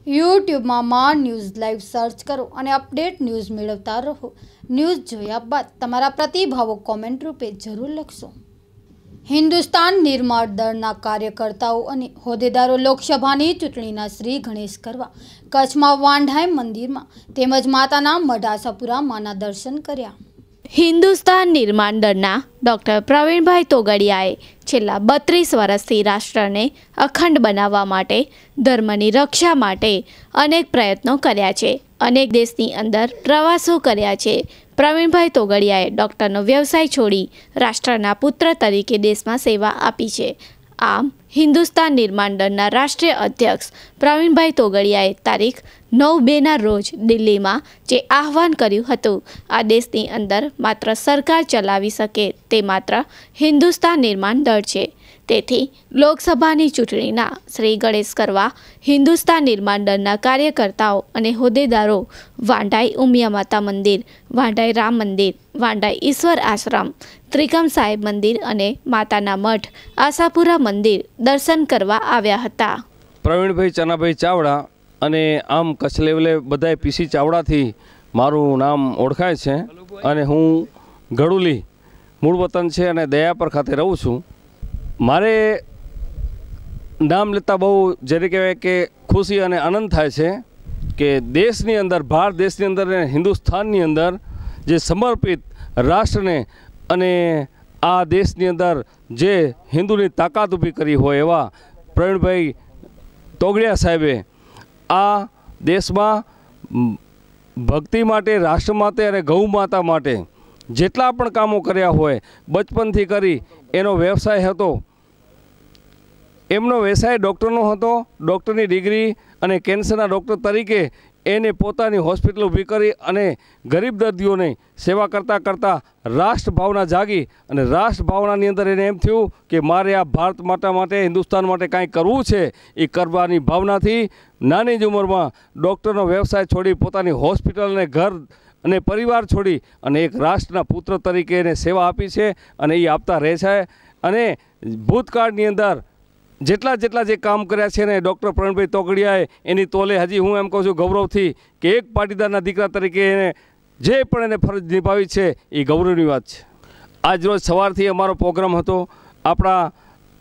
યુટ્યુબમાં માં news live search કરો અને અપડેટ ન્યૂઝ મેળવતા રહો। ન્યૂઝ જોયા બાદ તમારા પ્રતિભાવો કોમેન્ટ રૂપે જરૂર લખશો। હિન્દુસ્તાન નિર્માણ દળના કાર્યકર્તાઓ અને હોદ્દેદારો લોકસભાની ચૂંટણીના શ્રી ગણેશ કરવા કચ્છમાં વાંઢાઈ મંદિરમાં તેમજ માતાના મઢ આશાપુરા માના દર્શન કર્યા। હિન્દુસ્તાન નિર્માણ દળના ડૉક્ટર પ્રવીણભાઈ તોગડિયાએ છેલ્લા 32 વર્ષથી રાષ્ટ્રને અખંડ બનાવવા માટે ધર્મની રક્ષા માટે અનેક પ્રયત્નો કર્યા છે, અનેક દેશની અંદર પ્રવાસો કર્યા છે। પ્રવીણભાઈ તોગડિયાએ ડૉક્ટરનો વ્યવસાય છોડી રાષ્ટ્રના પુત્ર તરીકે દેશમાં સેવા આપી છે। આમ હિન્દુસ્તાન નિર્માણ દળના રાષ્ટ્રીય અધ્યક્ષ પ્રવીણભાઈ તોગડિયાએ તારીખ 9/2ના રોજ દિલ્હીમાં જે આહવાન કર્યું હતું, આ દેશની અંદર માત્ર સરકાર ચલાવી શકે તે માત્ર હિન્દુસ્તાન નિર્માણ દળ છે। તેથી લોકસભાની ચૂંટણીના શ્રી ગણેશ કરવા હિન્દુસ્તાન નિર્માણ દળના કાર્યકર્તાઓ અને હોદ્દેદારો વાંઢાઈ ઉમિયા માતા મંદિર, વાંઢાઈ રામ મંદિર, વાંઢાઈ ઈશ્વર આશ્રમ, ત્રિકમ સાહેબ મંદિર અને માતાના મઠ આશાપુરા મંદિર દર્શન કરવા આવ્યા હતા। પ્રવીણભાઈ ચનાભાઈ ચાવડા અને આમ કચ્છ લેવલે બધાય પીસી ચાવડાથી મારું નામ ઓળખાય છે અને હું ગડુલી મૂળ વતન છે અને દયાપર ખાતે રહું છું। મારે નામ લેતા બહુ જેને કહેવાય કે ખુશી અને આનંદ થાય છે કે દેશની અંદર, ભારત દેશની અંદર અને હિન્દુસ્તાનની અંદર જે સમર્પિત રાષ્ટ્રને અને આ દેશની અંદર જે હિન્દુની તાકાત ઊભી કરી હોય એવા પ્રવીણભાઈ તોગડિયા સાહેબે આ દેશમાં ભક્તિ માટે, રાષ્ટ્ર માટે અને ગૌ માતા માટે જેટલા પણ કામો કર્યા હોય બચપનથી કરી એનો વ્યવસાય હતો। એમનો વ્યવસાય ડૉક્ટરનો હતો। ડૉક્ટરની ડિગ્રી અને કેન્સરના ડૉક્ટર તરીકે એને પોતાની હોસ્પિટલ ઊભી કરી અને ગરીબ દર્દીઓને સેવા કરતાં કરતાં રાષ્ટ્રભાવના જાગી અને રાષ્ટ્રભાવનાની અંદર એને એમ થયું કે મારે આ ભારત માતા માટે, હિન્દુસ્તાન માટે કાંઈ કરવું છે। એ કરવાની ભાવનાથી નાની જ ઉંમરમાં ડૉક્ટરનો વ્યવસાય છોડી પોતાની હોસ્પિટલ અને ઘર અને પરિવાર છોડી અને એક રાષ્ટ્રના પુત્ર તરીકે એને સેવા આપી છે અને એ આપતા રહે છે। અને ભૂતકાળની અંદર જેટલા જે કામ કર્યા છે ને ડૉક્ટર પ્રવીણભાઈ તોગડિયાએ એની તોલે હજી હું એમ કહું છું ગૌરવથી કે એક પાટીદારના દીકરા તરીકે એને જે પણ એને ફરજ નિભાવી છે એ ગૌરવની વાત છે। આજરોજ સવારથી અમારો પ્રોગ્રામ હતો। આપણા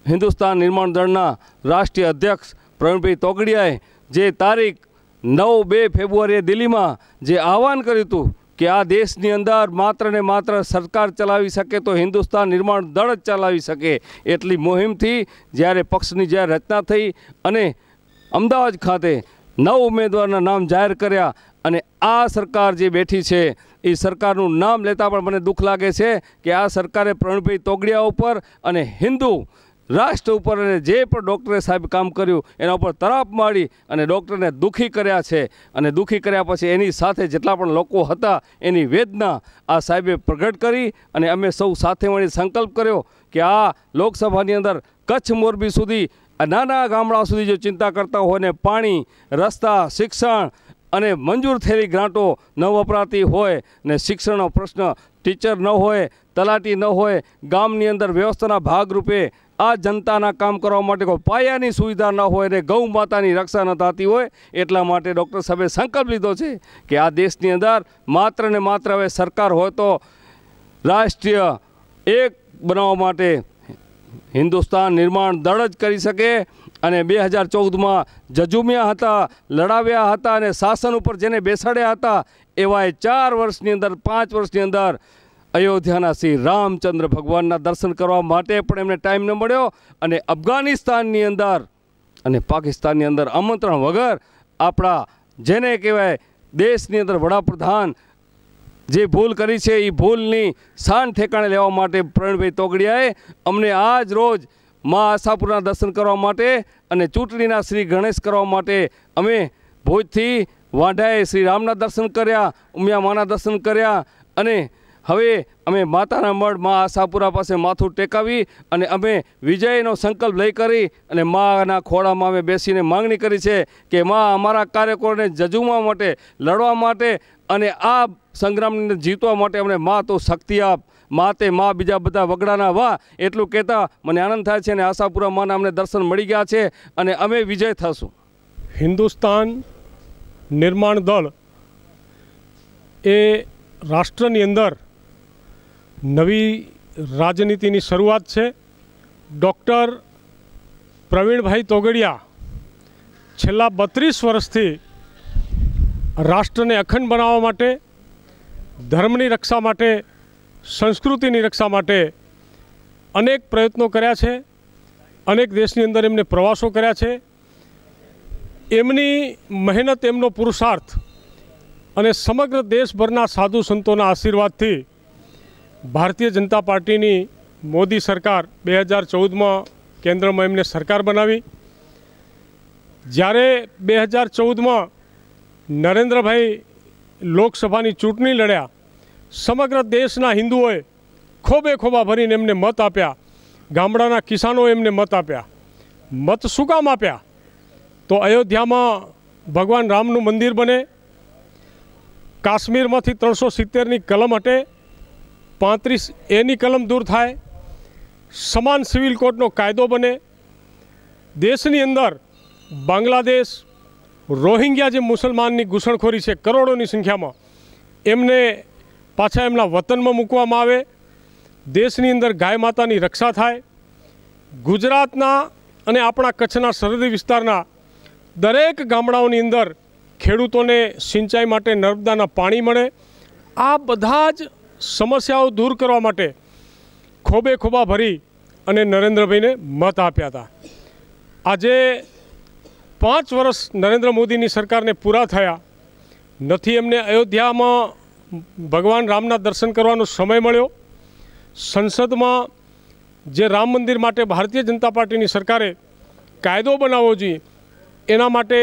હિન્દુસ્તાન નિર્માણ દળના રાષ્ટ્રીય અધ્યક્ષ પ્રવીણભાઈ તોગડિયાએ જે તારીખ 9 ફેબ્રુઆરીએ દિલ્હીમાં જે આહવાન કર્યું હતું કે આ દેશની અંદર માત્ર ને માત્ર સરકાર ચલાવી શકે તો હિન્દુસ્તાન નિર્માણ દળ જ ચલાવી શકે એટલી મુહિમથી જ્યારે પક્ષની જ્યારે રચના થઈ અને અમદાવાદ ખાતે 9 ઉમેદવારના નામ જાહેર કર્યા અને આ સરકાર જે બેઠી છે એ સરકારનું નામ લેતા પણ મને દુઃખ લાગે છે કે આ સરકારે પ્રવીણભાઈ તોગડિયા ઉપર અને હિન્દુ રાષ્ટ્ર ઉપર અને જે પણ ડૉક્ટરે સાહેબ કામ કર્યું એના ઉપર તરાપ મારી અને ડૉક્ટરને દુઃખી કર્યા છે અને દુઃખી કર્યા પછી એની સાથે જેટલા પણ લોકો હતા એની વેદના આ સાહેબે પ્રગટ કરી અને અમે સૌ સાથે મળી સંકલ્પ કર્યો કે આ લોકસભાની અંદર કચ્છ મોરબી સુધી નાના ગામડા સુધી જો ચિંતા કરતા હોય ને પાણી, રસ્તા, શિક્ષણ અને મંજૂર થયેલી ગ્રાન્ટો ન વપરાતી હોય ને શિક્ષણનો પ્રશ્ન, ટીચર ન હોય, તલાટી ન હોય, ગામની અંદર વ્યવસ્થાના ભાગરૂપે આ જનતાના કામ કરવા માટે કોઈ પાયાની સુવિધા ન હોય ને ગૌ માતાની રક્ષા ન થતી હોય એટલા માટે ડૉક્ટર સાહેબે સંકલ્પ લીધો છે કે આ દેશની અંદર માત્ર ને માત્ર હવે સરકાર હોય તો રાષ્ટ્રીય એક બનાવવા માટે હિન્દુસ્તાન નિર્માણ દળ જ કરી શકે। અને 2014માં જજુમ્યા હતા, લડાવ્યા હતા અને શાસન ઉપર જેને બેસાડ્યા હતા એવાએ 4 વર્ષની અંદર, 5 વર્ષની અંદર અયોધ્યાના શ્રી રામચંદ્ર ભગવાનના દર્શન કરવા માટે પણ એમને ટાઈમ ન મળ્યો અને અફઘાનિસ્તાનની અંદર અને પાકિસ્તાનની અંદર આમંત્રણ વગર આપણા જેને કહેવાય દેશની અંદર વડાપ્રધાન જે ભૂલ કરી છે એ ભૂલની શાન ઠેકાણે લેવા માટે પ્રવીણભાઈ તોગડિયાએ અમને આજ રોજ મા આશાપુરના દર્શન કરવા માટે અને ચૂંટણીના શ્રી ગણેશ કરવા માટે અમે ભુજથી વાંઢાએ શ્રી રામના દર્શન કર્યા, ઉમિયા માના દર્શન કર્યા અને હવે અમે માતાના મઢ મા આશાપુરા પાસે માથું ટેકાવી અને અમે વિજયનો સંકલ્પ લઈ કરી અને માના ખોળામાં અમે બેસીને માંગણી કરી છે કે મા અમારા કાર્યકરોને જજુમવા માટે, લડવા માટે અને આ સંગ્રામને જીતવા માટે અમને મા તો શક્તિ આપ, મા તે મા બીજા બધા વગડાના વાહ એટલું કહેતા મને આનંદ થાય છે અને આશાપુરા માના અમને દર્શન મળી ગયા છે અને અમે વિજય થશું। હિન્દુસ્તાન નિર્માણ દળ એ રાષ્ટ્રની અંદર નવી રાજનીતિની શરૂઆત છે. ડૉક્ટર પ્રવીણભાઈ તોગડિયા છેલ્લા 32 વર્ષથી રાષ્ટ્રને અખંડ બનાવવા માટે, ધર્મની રક્ષા માટે, સંસ્કૃતિની રક્ષા માટે અનેક પ્રયત્નો કર્યા છે. અનેક દેશની અંદર એમને પ્રવાસો કર્યા છે. એમની મહેનત, એમનો પુરુષાર્થ અને સમગ્ર દેશભરના સાધુ સંતોના આશીર્વાદથી ભારતીય જનતા પાર્ટીની મોદી સરકાર 2014માં કેન્દ્રમાં એમને સરકાર બનાવી. જ્યારે 2014માં નરેન્દ્રભાઈ લોકસભાની ચૂંટણી લડ્યા, સમગ્ર દેશના હિન્દુઓએ ખોબે ખોબા ભરીને એમને મત આપ્યા. ગામડાના કિસાનોએ એમને મત આપ્યા. મત શું કામ આપ્યા? તો અયોધ્યામાં ભગવાન રામનું મંદિર બને, કાશ્મીરમાંથી 370ની કલમ હટે, 35A કલમ દૂર થાય, સમાન સિવિલ કોડનો કાયદો બને, દેશની અંદર બાંગ્લાદેશ, રોહિંગ્યા જે મુસલમાનની ઘૂસણખોરી છે કરોડોની સંખ્યામાં, એમને પાછા એમના વતનમાં મૂકવામાં આવે, દેશની અંદર ગાય માતાની રક્ષા થાય, ગુજરાતના અને આપણા કચ્છના સરહદી વિસ્તારના દરેક ગામડાઓની અંદર ખેડૂતોને સિંચાઈ માટે નર્મદાના પાણી મળે. આ બધા જ સમસ્યાઓ દૂર કરવા માટે ખોબે ખોબા ભરી અને નરેન્દ્રભાઈને મત આપ્યા હતા. આજે 5 વર્ષ નરેન્દ્ર મોદીની સરકારને પૂરા થયા નથી. એમને અયોધ્યામાં ભગવાન રામના દર્શન કરવાનો સમય મળ્યો. સંસદમાં જે રામ મંદિર માટે ભારતીય જનતા પાર્ટીની સરકારે કાયદો બનાવવો જોઈએ એના માટે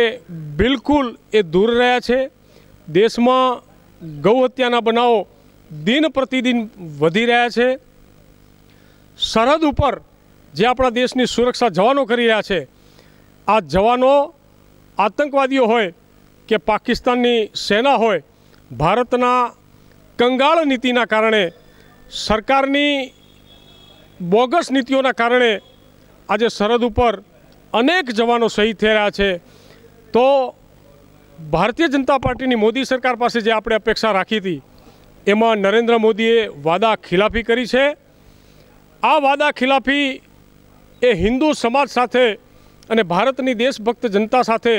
બિલકુલ એ દૂર રહ્યા છે. દેશમાં ગૌ હત્યાના બનાવો દિન પ્રતિદિન વધી રહ્યા છે. સરહદ ઉપર જે આપણા દેશની સુરક્ષા જવાનો કરી રહ્યા છે, આ જવાનો આતંકવાદીઓ હોય કે પાકિસ્તાનની સેના હોય, ભારતના કંગાળ નીતિના કારણે, સરકારની બોગસ નીતિઓના કારણે આજે સરહદ ઉપર અનેક જવાનો શહીદ થઈ રહ્યા છે. તો ભારતીય જનતા પાર્ટીની મોદી સરકાર પાસે જે આપણે અપેક્ષા રાખી હતી એમાં નરેન્દ્ર મોદીએ વાદા ખિલાફી કરી છે. આ વાદા ખિલાફી એ હિન્દુ સમાજ સાથે અને ભારતની દેશભક્ત જનતા સાથે,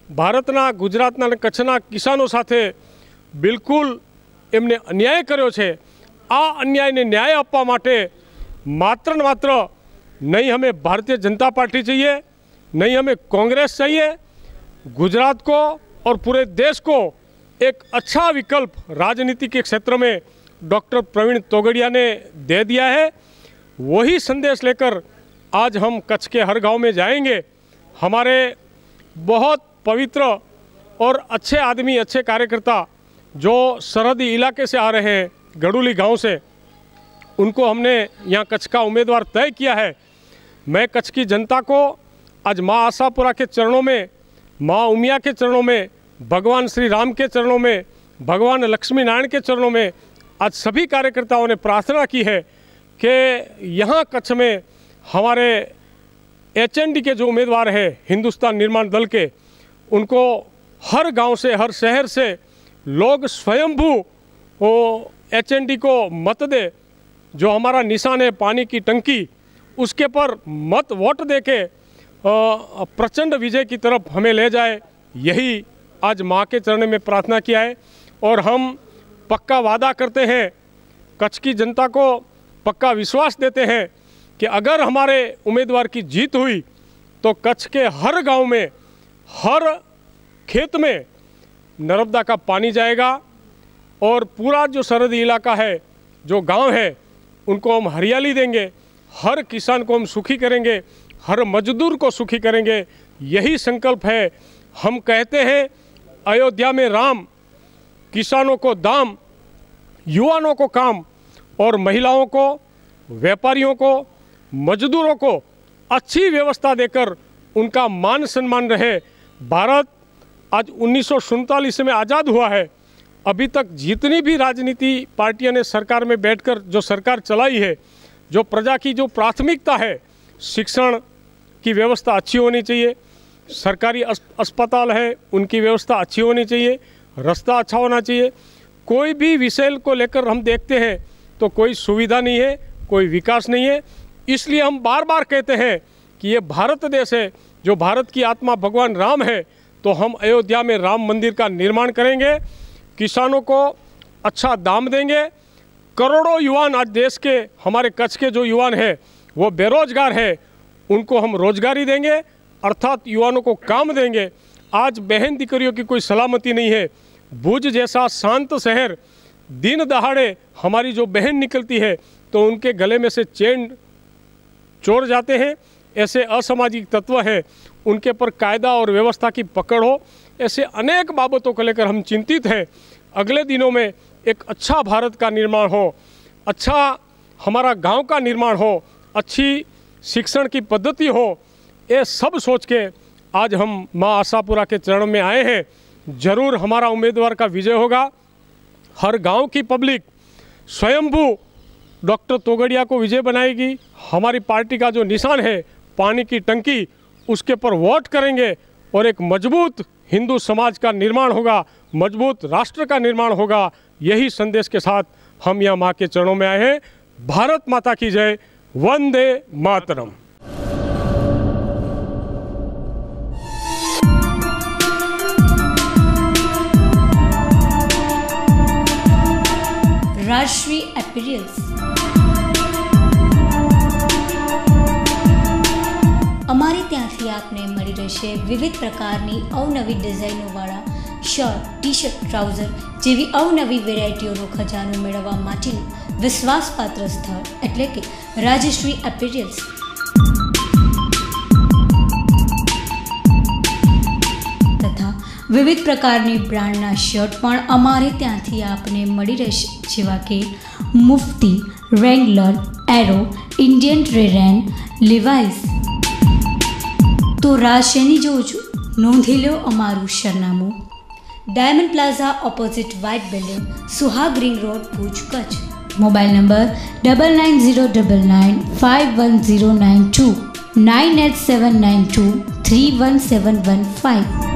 ભારતના, ગુજરાતના અને કચ્છના કિસાનો સાથે બિલકુલ એમને અન્યાય કર્યો છે. આ અન્યાયને ન્યાય આપવા માટે मात्र न मात्र नहीं हमें भारतीय जनता पार्टी चाहिए, नहीं हमें कांग्रेस चाहिए, गुजरात को और पूरे देश को एक अच्छा विकल्प राजनीति के क्षेत्र में डॉक्टर प्रवीण तोगड़िया ने दे दिया है. वही संदेश लेकर आज हम कच्छ के हर गांव में जाएंगे. हमारे बहुत पवित्र और अच्छे आदमी, अच्छे कार्यकर्ता जो सरहदी इलाके से आ रहे हैं, गड़ूली गांव से, उनको हमने यहाँ कच्छ का उम्मीदवार तय किया है. मैं कच्छ की जनता को आज माँ आशापुरा के चरणों में, माँ उमिया के चरणों में, भगवान श्री राम के चरणों में, भगवान लक्ष्मी नारायण के चरणों में आज सभी कार्यकर्ताओं ने प्रार्थना की है कि यहाँ कच्छ में हमारे HND के जो उम्मीदवार हैं हिंदुस्तान निर्माण दल के, उनको हर गांव से, हर शहर से लोग स्वयंभू HND को मत दे. जो हमारा निशान है पानी की टंकी, उसके पर मत वोट देके प्रचंड विजय की तरफ हमें ले जाए. यही आज माँ के चरण में प्रार्थना किया है. और हम पक्का वादा करते हैं, कच्छ की जनता को पक्का विश्वास देते हैं कि अगर हमारे उम्मीदवार की जीत हुई तो कच्छ के हर गांव में, हर खेत में नर्मदा का पानी जाएगा और पूरा जो सरहदी इलाका है, जो गांव है, उनको हम हरियाली देंगे. हर किसान को हम सुखी करेंगे, हर मजदूर को सुखी करेंगे. यही संकल्प है. हम कहते हैं अयोध्या में राम, किसानों को दाम, युवाओं को काम और महिलाओं को, व्यापारियों को, मजदूरों को अच्छी व्यवस्था देकर उनका मान सम्मान रहे. भारत आज 1947 में आज़ाद हुआ है. अभी तक जितनी भी राजनीति पार्टियों ने सरकार में बैठकर जो सरकार चलाई है, जो प्रजा की जो प्राथमिकता है, शिक्षण की व्यवस्था अच्छी होनी चाहिए, सरकारी अस्पताल है उनकी व्यवस्था अच्छी होनी चाहिए, रास्ता अच्छा होना चाहिए। कोई भी विषय को लेकर हम देखते हैं तो कोई सुविधा नहीं है, कोई विकास नहीं है। इसलिए हम बार बार कहते हैं कि ये भारत देश है, जो भारत की आत्मा भगवान राम है, तो हम अयोध्या में राम मंदिर का निर्माण करेंगे, किसानों को अच्छा दाम देंगे। करोड़ों युवान आज देश के, हमारे कच्छ के जो युवान हैं वो बेरोजगार है, उनको हम रोजगारी देंगे, अर्थात युवाओं को काम देंगे। आज बहन दीकरियों की कोई सलामती नहीं है। भुज जैसा शांत शहर, दिन दहाड़े हमारी जो बहन निकलती है तो उनके गले में से चेन चोर जाते हैं। ऐसे असामाजिक तत्व हैं, उनके पर कायदा और व्यवस्था की पकड़ हो। ऐसे अनेक बाबतों को लेकर हम चिंतित हैं। अगले दिनों में एक अच्छा भारत का निर्माण हो, अच्छा हमारा गांव का निर्माण हो, अच्छी शिक्षण की पद्धति हो, ये सब सोच के आज हम माँ आशापुरा के चरण में आए हैं। जरूर हमारा उम्मीदवार का विजय होगा। हर गांव की पब्लिक स्वयंभू डॉक्टर तोगड़िया को विजय बनाएगी। हमारी पार्टी का जो निशान है पानी की टंकी, उसके पर वोट करेंगे और एक मजबूत हिंदू समाज का निर्माण होगा, मजबूत राष्ट्र का निर्माण होगा। यही संदेश के साथ हम यहाँ माँ के चरणों में आए हैं। भारत माता की जय, वंदे मातरम। રાજશ્રી એપિરિયલ્સ અમારી ત્યાંથી આપને મળી રહેશે વિવિધ પ્રકારની અવનવી ડિઝાઇનોવાળા શર્ટ, ટી શર્ટ, ટ્રાઉઝર જેવી અવનવી વેરાયટીઓનો ખજાનો મેળવવા માટેનું વિશ્વાસપાત્ર સ્થળ એટલે કે રાજશ્રી એપિરિયલ્સ। તથા વિવિધ પ્રકારની બ્રાન્ડના શર્ટ પણ અમારે ત્યાંથી આપને મળી રહેશે, જેવા કે મુફ્તી, રેંગલર, એરો, ઇન્ડિયન ટ્રેરેન, લિવાઇસ। તો રાહ શેની જોઉં છું, નોંધી લો અમારું સરનામું: diamond plaza opposite white building, Suhag ring road, Bhuj, Kutch. Mobile number 9909951092 98792317115।